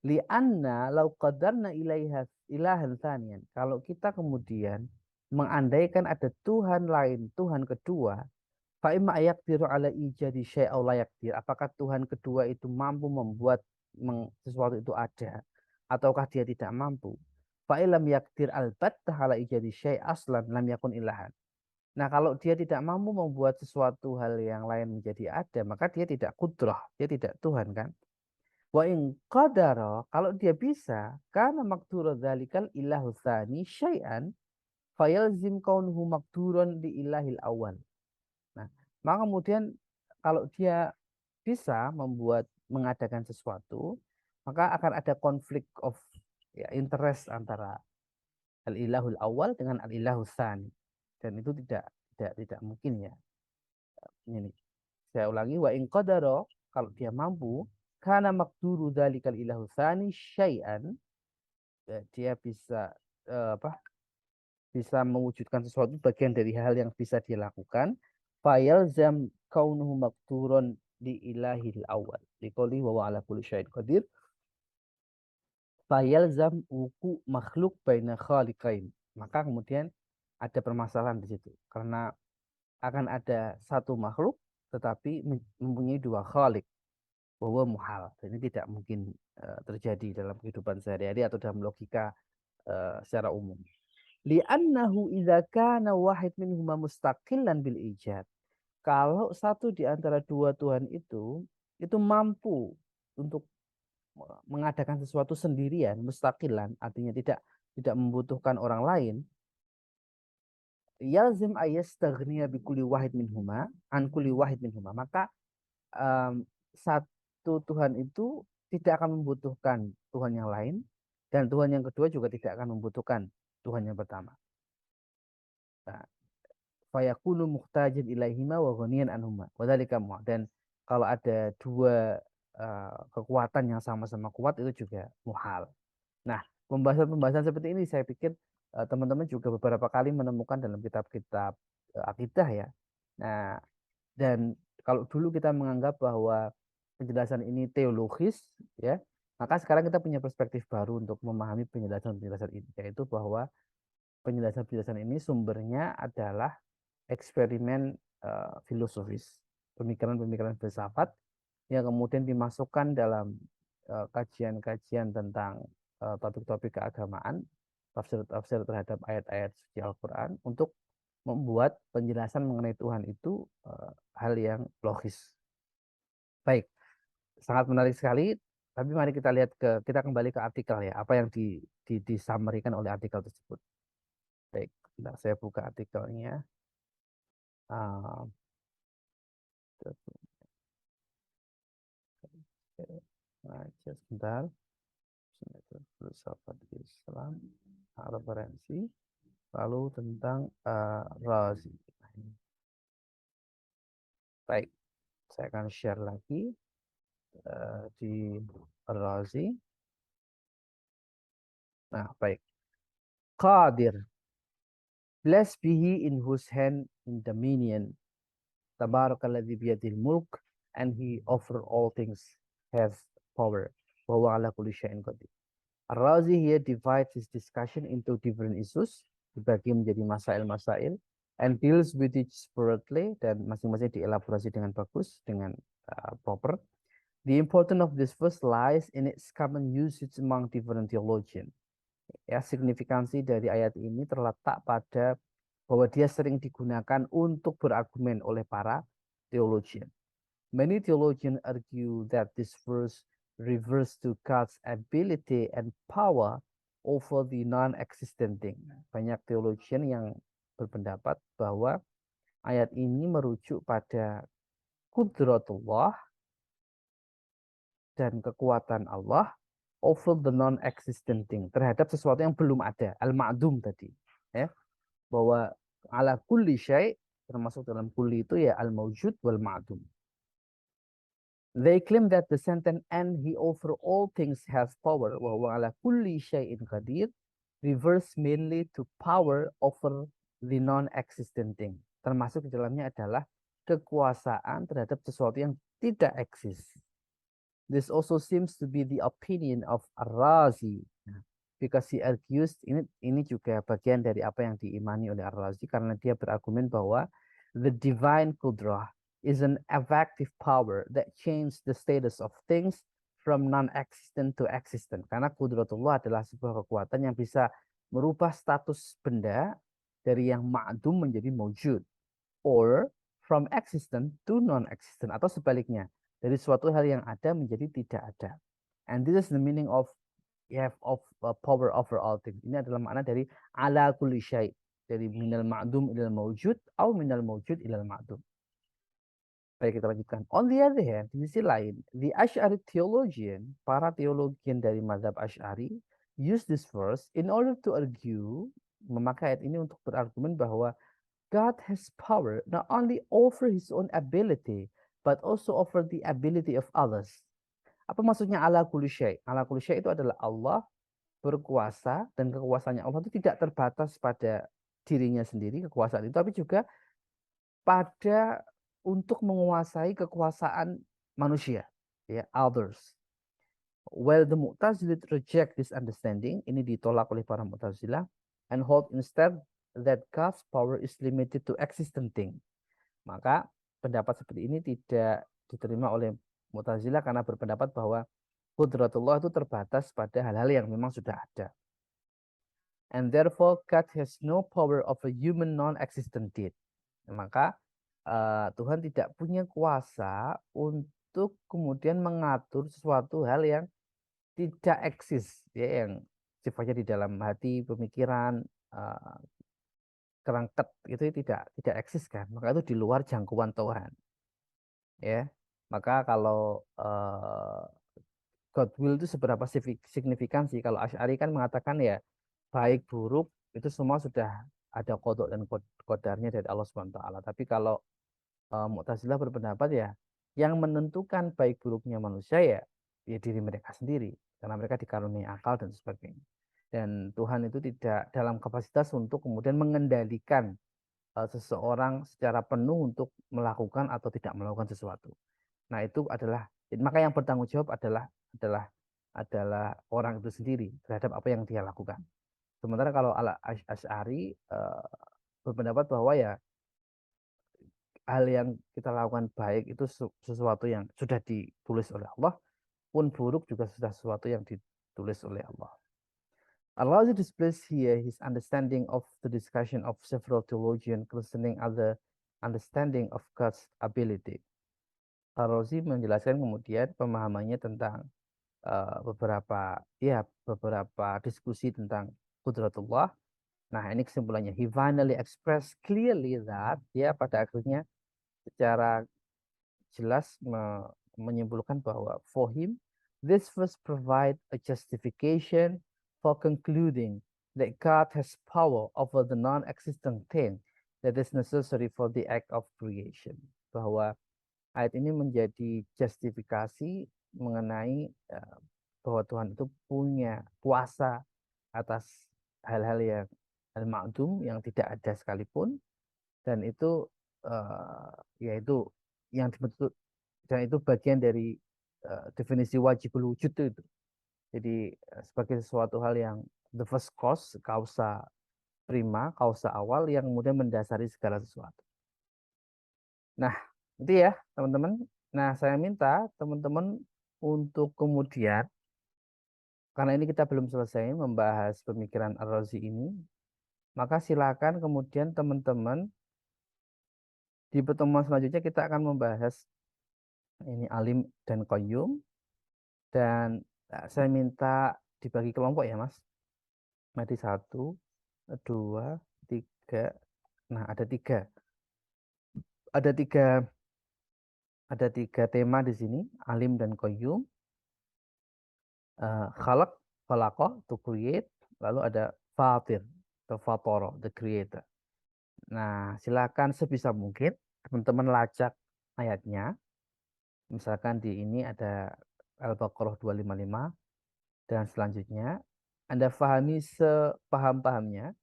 Li'anna law qadarna ilaiha ilahan thaniyan. Kalau kita kemudian mengandaikan ada Tuhan lain, Tuhan kedua, fa imma yaqdiru ala ijadi syai'a la yaqdir. Apakah Tuhan kedua itu mampu membuat sesuatu itu ada ataukah dia tidak mampu? Fa illam yaqdir albattah ala ijadi syai' aslan lam yakun ilahan. Nah, kalau dia tidak mampu membuat sesuatu hal yang lain menjadi ada, maka dia tidak kudrah, dia tidak Tuhan kan? Wa in qadara, kalau dia bisa, karena maqdura dzalikal ilahu tsani syai'an fayalzim kaunuhu maqduran di ilahil awal. Nah, maka kemudian kalau dia bisa mengadakan sesuatu, maka akan ada konflik of interest antara al-ilahul awal dengan al-ilahul tsani. Dan itu tidak mungkin ya. Ini saya ulangi, wa in qadara, kalau dia mampu, karena maqduru dzalikal ilahu tsani syai'an, dia bisa bisa mewujudkan sesuatu bagian dari hal yang bisa dia lakukan, fayalzam kaunuhu maqduran di ilahil awal. Liqouli wa ala kulli syai'in qadir. Fayalzam wuku makhluk baina khaliqain. Maka kemudian ada permasalahan di situ karena akan ada satu makhluk tetapi mempunyai dua khalik, bahwa muhal. Ini tidak mungkin terjadi dalam kehidupan sehari-hari atau dalam logika secara umum. Li'annahu idza kana wahid minhuma mustaqillan bil ijad. Kalau satu di antara dua Tuhan itu mampu untuk mengadakan sesuatu sendirian, mustaqilan, artinya tidak membutuhkan orang lain, yalzim ayastaghniya bi kulli wahid minhuma an kulli wahid minhuma. Maka satu Tuhan itu tidak akan membutuhkan Tuhan yang lain, dan Tuhan yang kedua juga tidak akan membutuhkan Tuhan yang pertama. Nah, fayakunu muhtajin ilaihima wa ghaniyan anhuma. Wadzalika mu'ad. Dan kalau ada dua kekuatan yang sama-sama kuat itu juga muhal. Nah, pembahasan seperti ini saya pikir teman-teman juga beberapa kali menemukan dalam kitab-kitab akidah ya. Nah, dan kalau dulu kita menganggap bahwa penjelasan ini teologis ya, maka sekarang kita punya perspektif baru untuk memahami penjelasan-penjelasan ini, yaitu bahwa penjelasan-penjelasan ini sumbernya adalah eksperimen filosofis, pemikiran-pemikiran filsafat yang kemudian dimasukkan dalam kajian-kajian tentang topik-topik keagamaan, tafsir terhadap ayat-ayat suci Al-Quran untuk membuat penjelasan mengenai Tuhan itu hal yang logis. Baik, sangat menarik sekali. Tapi mari kita kembali ke artikel ya, apa yang disampaikan oleh artikel tersebut. Baik, saya buka artikelnya. Sebentar. Filsafat Islam, referensi, lalu tentang Razi. Baik, saya akan share lagi di Razi. Nah, baik. Qadir, blessed be he in whose hand in dominion, tabarakalladzi biyadil mulk, and he over all things has power. Wa huwa ala kulli syai'in qadir. Ar-Razi here divides his discussion into different issues, dibagi menjadi masail-masail, and deals with it separately, dan masing-masing dielaborasi dengan bagus, dengan proper. The importance of this verse lies in its common usage among different theologians. Ya, signifikansi dari ayat ini terletak pada bahwa dia sering digunakan untuk berargumen oleh para theologian. Many theologians argue that this verse refers to God's ability and power over the non-existent thing. Banyak theologian yang berpendapat bahwa ayat ini merujuk pada qudratullah dan kekuatan Allah over the non-existent thing, terhadap sesuatu yang belum ada, al-ma'dum tadi, ya, bahwa ala kulli syai', termasuk dalam kulli itu ya al-mawjud wal ma'dum. They claim that the sentence "and he over all things has power wa huwa ala kulli syai'in qadir" refers mainly to power over the non-existent thing. Termasuk di dalamnya adalah kekuasaan terhadap sesuatu yang tidak eksis. This also seems to be the opinion of Ar-Razi, because he argues, ini juga bagian dari apa yang diimani oleh Ar-Razi, karena dia berargumen bahwa the divine kudrah is an effective power that changes the status of things from non-existent to existent. Karena kudratullah adalah sebuah kekuatan yang bisa merubah status benda dari yang ma'dum menjadi mawjud, or from existent to non-existent, atau sebaliknya, dari suatu hal yang ada menjadi tidak ada. And this is the meaning of power over all things. Ini adalah makna dari ala kulli syai', dari minal ma'dum ilal mawjud atau minal mawjud ilal ma'dum. Baik, kita lanjutkan. On the other hand, di sisi lain, the Ash'ari theologian, para teologian dari mazhab Ash'ari, use this verse in order to argue, memakai ayat ini untuk berargumen bahwa God has power not only over his own ability, but also over the ability of others. Apa maksudnya ala kulli syai'? Ala kulli syai' itu adalah Allah berkuasa, dan kekuasaannya Allah itu tidak terbatas pada dirinya sendiri, kekuasaan itu, tapi juga pada untuk menguasai kekuasaan manusia, ya, others. While the Mu'tazilah reject this understanding, ini ditolak oleh para Mu'tazilah, and hold instead that God's power is limited to existing thing. Maka pendapat seperti ini tidak diterima oleh Mu'tazilah karena berpendapat bahwa kudratullah itu terbatas pada hal-hal yang memang sudah ada. And therefore God has no power of a human non-existent deed. Maka Tuhan tidak punya kuasa untuk kemudian mengatur sesuatu hal yang tidak eksis, ya, yang sifatnya di dalam hati, pemikiran, kerangket itu tidak eksis kan, maka itu di luar jangkauan Tuhan, ya. Maka kalau God will itu seberapa signifikansi, kalau Asy'ari kan mengatakan ya baik buruk itu semua sudah ada qada dan qadarnya dari Allah Subhanahu wa taala. Tapi kalau Mu'tazilah berpendapat ya yang menentukan baik buruknya manusia ya diri mereka sendiri, karena mereka dikaruniai akal dan sebagainya. Dan Tuhan itu tidak dalam kapasitas untuk kemudian mengendalikan seseorang secara penuh untuk melakukan atau tidak melakukan sesuatu. Nah, itu adalah, maka yang bertanggung jawab adalah orang itu sendiri terhadap apa yang dia lakukan. Sementara kalau Asy'ari berpendapat bahwa ya hal yang kita lakukan baik itu sesuatu yang sudah ditulis oleh Allah, pun buruk juga sudah sesuatu yang ditulis oleh Allah. Ar-Razi displays here his understanding of the discussion of several theologians concerning other understanding of God's ability. Ar-Razi menjelaskan kemudian pemahamannya tentang beberapa diskusi tentang kudratullah. Nah, ini kesimpulannya. He finally expressed clearly that, ya, pada akhirnya secara jelas menyimpulkan bahwa for him this verse provide a justification for concluding that God has power over the non-existent thing that is necessary for the act of creation. Bahwa ayat ini menjadi justifikasi mengenai bahwa Tuhan itu punya kuasa atas hal-hal yang al-ma'dum, yang tidak ada sekalipun, dan itu yaitu yang dibentuk, dan itu bagian dari definisi wajibul wujud itu. Jadi sebagai sesuatu hal yang the first cause, kausa prima, kausa awal yang kemudian mendasari segala sesuatu. Nah, itu ya teman-teman. Nah, saya minta teman-teman untuk kemudian, karena ini kita belum selesai membahas pemikiran Ar-Razi ini, maka silakan kemudian teman-teman di pertemuan selanjutnya kita akan membahas ini alim dan qayyum, dan saya minta dibagi kelompok ya Mas. Nanti 1, 2, 3. Nah, ada tiga tema di sini, alim dan qayyum. Khalaq, khalaqah, to create, lalu ada fatir, atau fatara, the creator. Nah, silakan sebisa mungkin teman-teman lacak ayatnya. Misalkan di ini ada Al-Baqarah 255 dan selanjutnya Anda pahami sepaham-pahamnya.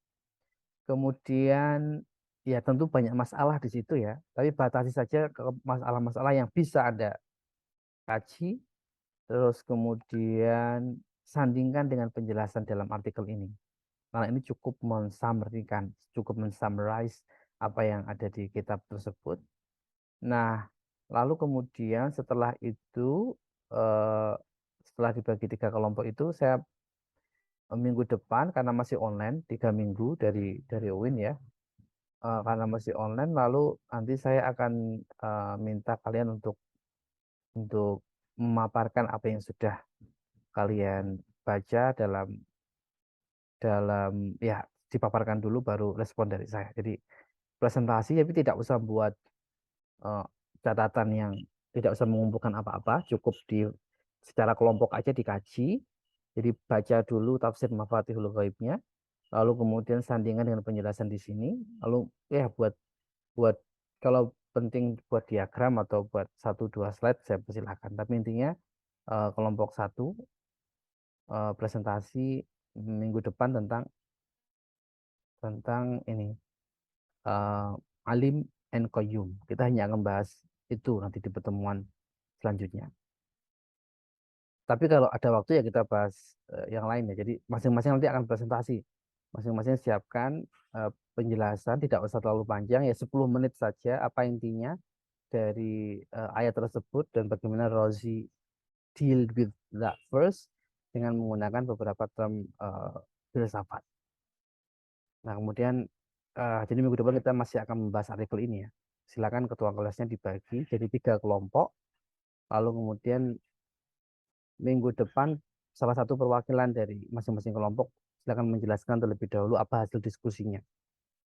Kemudian ya tentu banyak masalah di situ ya, tapi batasi saja ke masalah-masalah yang bisa Anda kaji, terus kemudian sandingkan dengan penjelasan dalam artikel ini. Karena ini cukup mensummarikan, cukup mensummarize apa yang ada di kitab tersebut. Nah, lalu kemudian setelah itu, setelah dibagi 3 kelompok itu, saya minggu depan karena masih online 3 minggu dari UIN ya, karena masih online, lalu nanti saya akan minta kalian untuk memaparkan apa yang sudah kalian baca dalam dalam ya dipaparkan dulu baru respon dari saya. Jadi presentasi tapi tidak usah buat eh, catatan yang tidak usah mengumpulkan apa-apa, cukup di secara kelompok aja dikaji. Jadi baca dulu tafsir Mafatihul Ghaibnya, lalu kemudian sandingan dengan penjelasan di sini, lalu ya buat buat kalau penting buat diagram atau buat 1-2 slide saya persilahkan. Tapi intinya kelompok 1 presentasi minggu depan tentang ini Alim and Qayyum. Kita hanya akan bahas itu nanti di pertemuan selanjutnya. Tapi kalau ada waktu ya kita bahas yang lain ya. Jadi masing-masing nanti akan presentasi. Masing-masing siapkan penjelasan, tidak usah terlalu panjang ya 10 menit saja apa intinya dari ayat tersebut dan bagaimana Rozi deal with that first dengan menggunakan beberapa term filsafat. Nah, kemudian jadi minggu depan kita masih akan membahas artikel ini ya. Silakan ketua kelasnya dibagi jadi 3 kelompok. Lalu kemudian minggu depan salah satu perwakilan dari masing-masing kelompok silakan menjelaskan terlebih dahulu apa hasil diskusinya.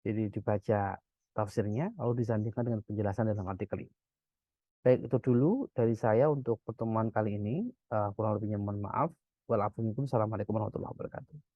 Jadi dibaca tafsirnya lalu disandingkan dengan penjelasan dalam artikel ini. Baik, itu dulu dari saya untuk pertemuan kali ini. Kurang lebihnya mohon maaf. Wassalamualaikum warahmatullahi wabarakatuh.